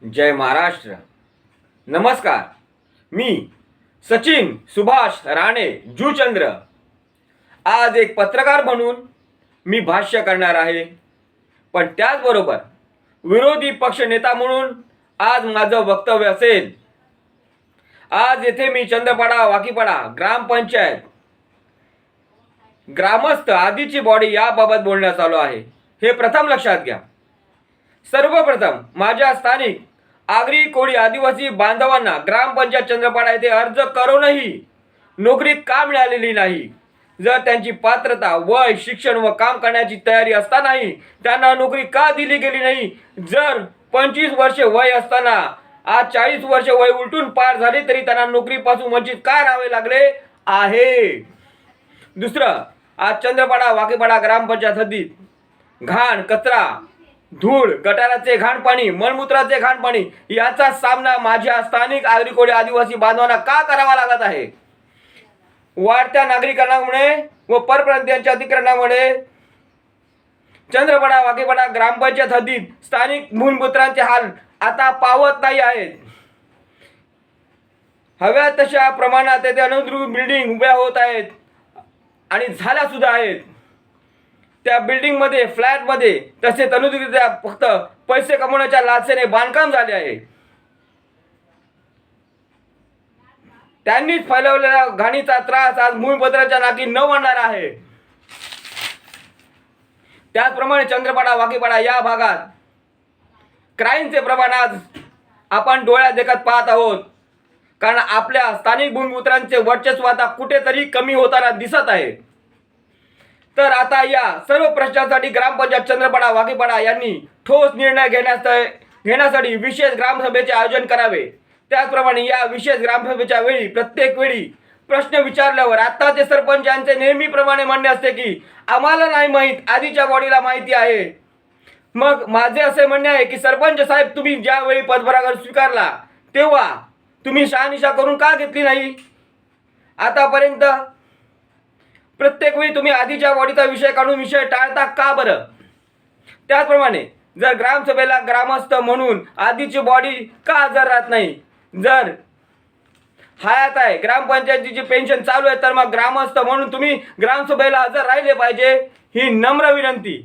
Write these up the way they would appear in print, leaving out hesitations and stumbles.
जय महाराष्ट्र. नमस्कार. मी सचिन सुभाष राणे जूचंद्र आज एक पत्रकार म्हणून मी भाष्य करणार आहे. पण त्याचबरोबर विरोधी पक्ष नेता म्हणून आज माझं वक्तव्य असेल. आज येथे मी चंद्रपाडा वाकीपाडा ग्रामपंचायत ग्रामस्थ आदीची बॉडी याबाबत बोलण्यास आलो आहे. हे प्रथम लक्षात घ्या. सर्वप्रथम माझ्या स्थानिक आगरी कोळी आदिवासी बांधवांना ग्रामपंचायत चंद्रपाडा येथे अर्ज करूनही नोकरी का मिळालेली नाही? जर त्यांची पात्रता वय शिक्षण व काम करण्याची तयारी असतानाही त्यांना नोकरी का दिली गेली नाही? जर 25 वर्षे वय असताना आज 40 वर्षे वय उलटून पार झाले तरी त्यांना नोकरीपासून वंचित का राहावे लागले आहे? दुसरं, आज चंद्रपाडा वाकीपाडा ग्रामपंचायत हद्दीत घाण कचरा धूळ गटाराचे घाण पाणी मलमूत्राचे घाण पाणी याचा सामना माझ्या स्थानिक आगरी कोळी आदिवासी बांधवांना का करावा लागत आहे? वाढत्या नागरिकांमुळे व परप्रांतीयांच्या अतिक्रमणामुळे चंद्रपाडा वाकीपाडा ग्रामपंचायत हद्दीत स्थानिक मूलभूतांचे हाल आता पावत नाही आहेत. हव्या तशा प्रमाणात येथे अनधिकृत बिल्डिंग उभ्या होत आहेत आणि झाल्या सुद्धा आहेत. त्या बिल्डिंगमध्ये फ्लॅटमध्ये तसेच अनधिकृतरित्या फक्त पैसे कमवण्याच्या लालसेने बांधकाम झाले आहे. त्यांनीच फैलवलेल्या घाणीचा त्रास आज भूमिपत्राच्या नाकी न वाढणार आहे. त्याचप्रमाणे चंद्रपाडा वाकीपाडा या भागात क्राईमचे प्रमाण आज आपण डोळ्यात देखत पाहत आहोत. कारण आपल्या स्थानिक भूमिपुत्रांचे वर्चस्व आता कुठेतरी कमी होताना दिसत आहे. तर आता या सर्व प्रश्नांसाठी ग्रामपंचायत चंद्रपाडा वाकीपाडा यांनी ठोस निर्णय घेण्यासाठी विशेष ग्रामसभेचे आयोजन करावे. त्याचप्रमाणे या विशेष ग्रामसभेच्या वेळी प्रत्येक वेळी प्रश्न विचारल्यावर आत्ताचे सरपंचांचे नेहमीप्रमाणे म्हणणे असते की आम्हाला नाही माहीत, आधीच्या बॉडीला माहिती आहे. मग माझे असे म्हणणे आहे की सरपंच साहेब, तुम्ही ज्यावेळी पदभार स्वीकारला तेव्हा तुम्ही शहानिशा करून का घेतली नाही? आतापर्यंत प्रत्येक वेळी तुम्ही आधीच्या बॉडीचा विषय काढून विषय टाळता का बरं? त्याचप्रमाणे जर ग्रामसभेला ग्रामस्थ म्हणून आधीची बॉडी का हजर राहत नाही? जर हयात आहे, ग्रामपंचायतीची पेन्शन चालू आहे, तर मग ग्रामस्थ म्हणून तुम्ही ग्रामसभेला हजर राहिले पाहिजे, ही नम्र विनंती.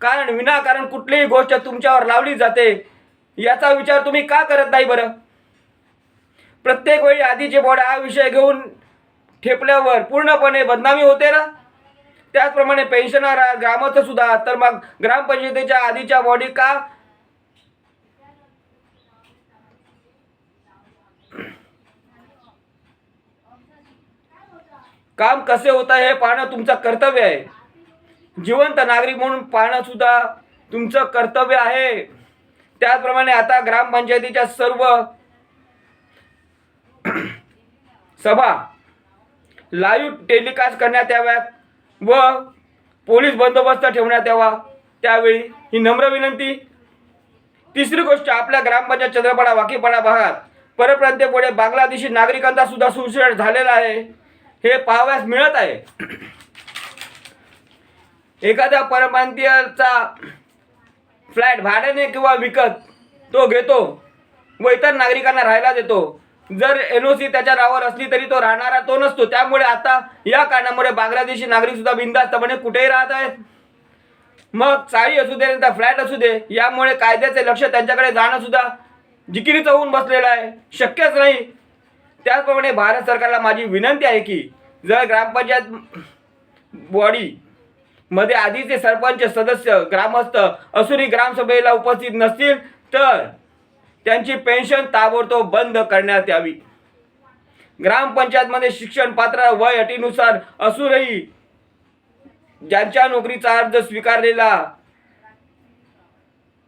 कारण विनाकारण कुठलीही गोष्ट तुमच्यावर लावली जाते याचा विचार तुम्ही का करत नाही बरं? प्रत्येक वेळी आधीचे बॉडी हा विषय घेऊन ठेपल्यावर पूर्णपणे बदनामी होते ना. त्याचप्रमाणे पेन्शनर ग्रामस्थ सुद्धा, तर मग ग्रामपंचायतीच्या आधीच्या बॉडी का काम कसे होत आहे हे पाहणं तुमचं कर्तव्य आहे. जिवंत नागरिक म्हणून पाहणं सुद्धा तुमचं कर्तव्य आहे. त्याचप्रमाणे आता ग्रामपंचायतीच्या सर्व सभा लाईव्ह टेलिकास्ट करण्यात याव्यात व पोलीस बंदोबस्त ठेवण्यात यावा. त्यावेळी ही नम्र विनंती. तिसरी गोष्ट, आपल्या ग्रामपंचायत चंद्रपाडा वाकीपाडा भागात परप्रांतीय बांगलादेशी नागरिकांचा सुद्धा सुशेष झालेला आहे, हे पाहावयास मिळत आहे. एखाद्या परप्रांतीयाचा फ्लॅट भाड्याने किंवा विकत तो घेतो व इतर नागरिकांना राहायला देतो. जर NOC त्याच्या नावावर असली तरी तो राहणारा तो नसतो. त्यामुळे आता या कारणामुळे बांगलादेशी नागरिक सुद्धा बिनधास्तपणे कुठेही राहत आहेत. मग चाळी असू दे त्या फ्लॅट असू दे, यामुळे कायद्याचे लक्ष त्यांच्याकडे जाणं सुद्धा जिकिरीचं होऊन बसलेलं आहे, शक्यच नाही. त्याचप्रमाणे भारत सरकारला माझी विनंती आहे की जर ग्रामपंचायत बॉडी मध्ये आधीचे सरपंच सदस्य ग्रामस्थ असूनही ग्रामसभेला उपस्थित नसतील तर त्यांची पेन्शन ताबडतोब बंद करण्यात यावी. ग्रामपंचायतमध्ये शिक्षण पात्र वय अटीनुसार असूनही ज्यांच्या नोकरीचा अर्ज स्वीकारलेला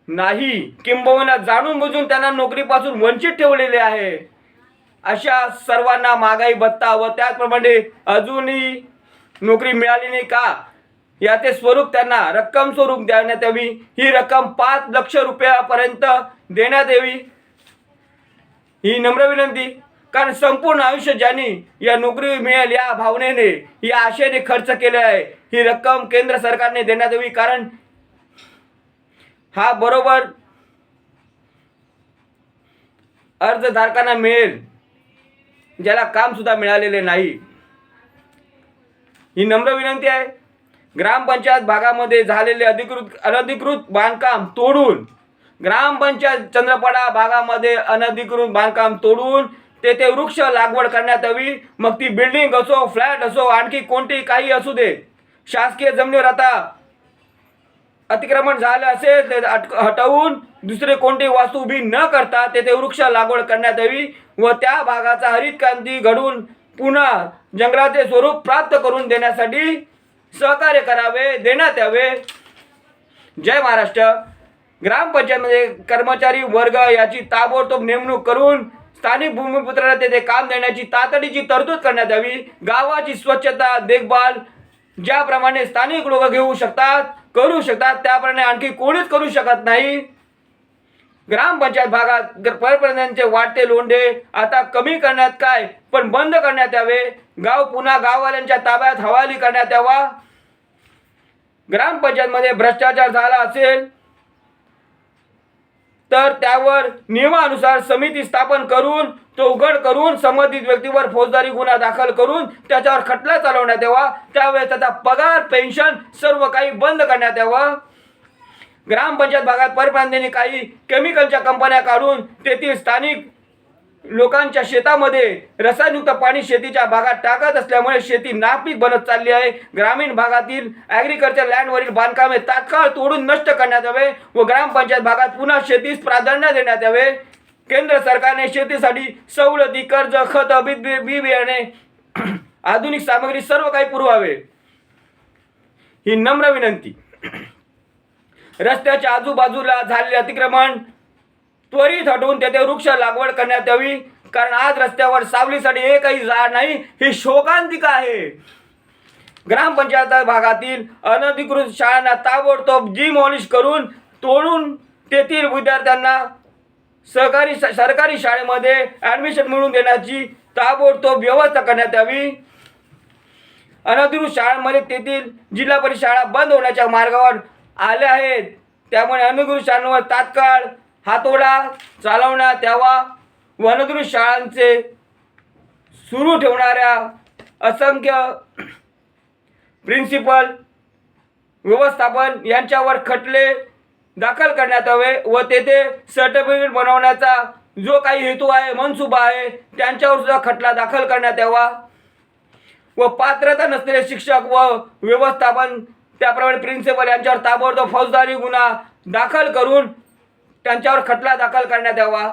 नाही किंबहुना जाणून बुजून त्यांना नोकरीपासून वंचित ठेवलेले आहे, अशा सर्वांना महागाई भत्ता व त्याचप्रमाणे अजूनही नोकरी मिळाली नाही का याचे स्वरूप त्यांना रक्कम स्वरूप देण्यात यावी. ही रक्कम 5 लाख रुपयापर्यंत देण्यात यावी, ही नम्र विनंती. कारण संपूर्ण आयुष्य ज्यांनी या नोकरी मिळेल या भावनेने या आशेने खर्च केले आहे, ही रक्कम केंद्र सरकारने देण्यात यावी. कारण हा बरोबर अर्जधारकांना मिळेल, ज्याला काम सुद्धा मिळालेले नाही. ही नम्र विनंती आहे. ग्रामपंचायत भागामध्ये झालेले अनधिकृत बांधकाम तोडून, ग्रामपंचायत चंद्रपाडा भागामध्ये अनधिकृत बांधकाम तोडून तेथे वृक्ष लागवड करण्यात यावी. मग ती बिल्डिंग असो, फ्लॅट असो, आणखी कोणती काही असू दे. शासकीय जमिनीवर आता अतिक्रमण झालं असेल ते हटवून दुसरे कोणती वास्तू उभी न करता तेथे वृक्ष लागवड करण्यात यावी व त्या भागाचा हरित क्रांती घडवून पुन्हा जंगलाचे स्वरूप प्राप्त करून देण्यासाठी सहकार्य करावे, देण्यात यावे. जय महाराष्ट्र. ग्रामपंचायतमध्ये कर्मचारी वर्ग याची ताबडतोब नेमणूक करून स्थानिक भूमिपुत्रांना तेथे काम देण्याची तातडीची तरतूद करण्यात यावी. गावाची स्वच्छता देखभाल ज्याप्रमाणे स्थानिक लोक घेऊ शकतात, करू शकतात, त्याप्रमाणे आणखी कोणीच करू शकत नाही. ग्रामपंचायत भागात परप्रांतांचे वाढते लोंढे आता कमी करण्यात काय, पण बंद करण्यात यावे. गाव पुन्हा गाववाल्यांच्या ताब्यात हवाली करण्यात यावा. ग्रामपंचायतमध्ये भ्रष्टाचार झाला असेल तर त्यावर नियमानुसार समिती स्थापन करून तो उघड करून संबंधित व्यक्तीवर फौजदारी गुन्हा दाखल करून त्याच्यावर खटला चालवण्यात यावा. त्यावेळेस त्याचा पगार, पेन्शन सर्व काही बंद करण्यात यावं. ग्रामपंचायत भागात परप्रांतांनी काही केमिकलच्या कंपन्या काढून तेथील स्थानिक लोकांच्या शेतामध्ये रसायनयुक्त पाणी शेतीच्या भागात टाकत असल्यामुळे शेती नापीक बनत चालली आहे. ग्रामीण भागातील ॲग्रिकल्चर लँडवरील बांधकामे तात्काळ तोडून नष्ट करण्यात यावे व ग्रामपंचायत भागात पुन्हा शेतीस प्राधान्य देण्यात यावे. केंद्र सरकारने शेतीसाठी सवलती, कर्ज, खत, बी बियाणे, आधुनिक सामग्री सर्व काही पुरवावे. ही नम्र विनंती. रस्त्याच्या आजूबाजूला झालेले अतिक्रमण त्वरित हटवून तेथे वृक्ष लागवड करण्यात यावी. कारण आज रस्त्यावर सावलीसाठी एकही झाड नाही, ही शोकांतिका आहे. ग्रामपंचायत भागातील अनधिकृत शाळांना ताबडतोब डिमॉलिश करून तोडून तेथील विद्यार्थ्यांना सरकारी शाळेमध्ये ॲडमिशन मिळवून देण्याची ताबडतोब व्यवस्था करण्यात यावी. अनधिकृत शाळांमध्ये तेथील जिल्हा परिषद शाळा बंद होण्याच्या मार्गावर आल्या आहेत, त्यामुळे अनधिकृत शाळांवर तात्काळ हातोडा चालवण्यात यावा व अनधिकृत शाळांचे सुरू ठेवणाऱ्या असंख्य प्रिन्सिपल, व्यवस्थापन यांच्यावर खटले दाखल करण्यात यावे व तेथे सर्टिफिकेट बनवण्याचा जो काही हेतू आहे, मनसुबा आहे, त्यांच्यावर सुद्धा खटला दाखल करण्यात यावा व पात्रता नसलेले शिक्षक व व्यवस्थापन त्याप्रमाणे प्रिन्सिपल यांच्यावर ताबडतोब फौजदारी गुन्हा दाखल करून त्यांच्यावर खटला दाखल करण्यात यावा.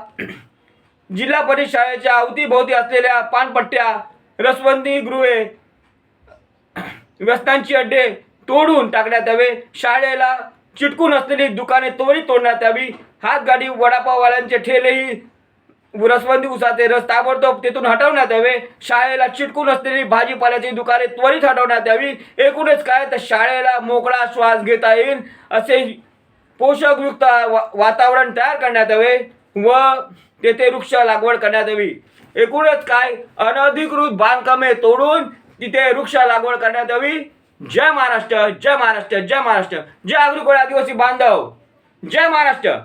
जिल्हा परिषद शाळेच्या अवतीभोवती असलेल्या पानपट्ट्या, रसबंदी गृहे, व्यसनांची अड्डे तोडून टाकण्यात यावे. शाळेला चिटकून असलेली दुकाने त्वरित तोडण्यात यावी. हातगाडी, वडापाववाल्यांचे ठेलेही रसबंदी उसाचे रस ताबडतोब तेथून हटवण्यात यावे. शाळेला चिटकून असलेली भाजीपाल्याची दुकाने त्वरित हटवण्यात यावी. एकूणच काय तर शाळेला मोकळा श्वास घेता येईल असे पोषकयुक्त वातावरण तयार करण्यात यावे व तेथे वृक्ष लागवड करण्यात यावी. एकूणच काय, अनधिकृत बांधकामे तोडून तिथे वृक्ष लागवड करण्यात यावी. जय महाराष्ट्र, जय महाराष्ट्र, जय महाराष्ट्र. जय आगरी कोळी आदिवासी बांधव. जय महाराष्ट्र.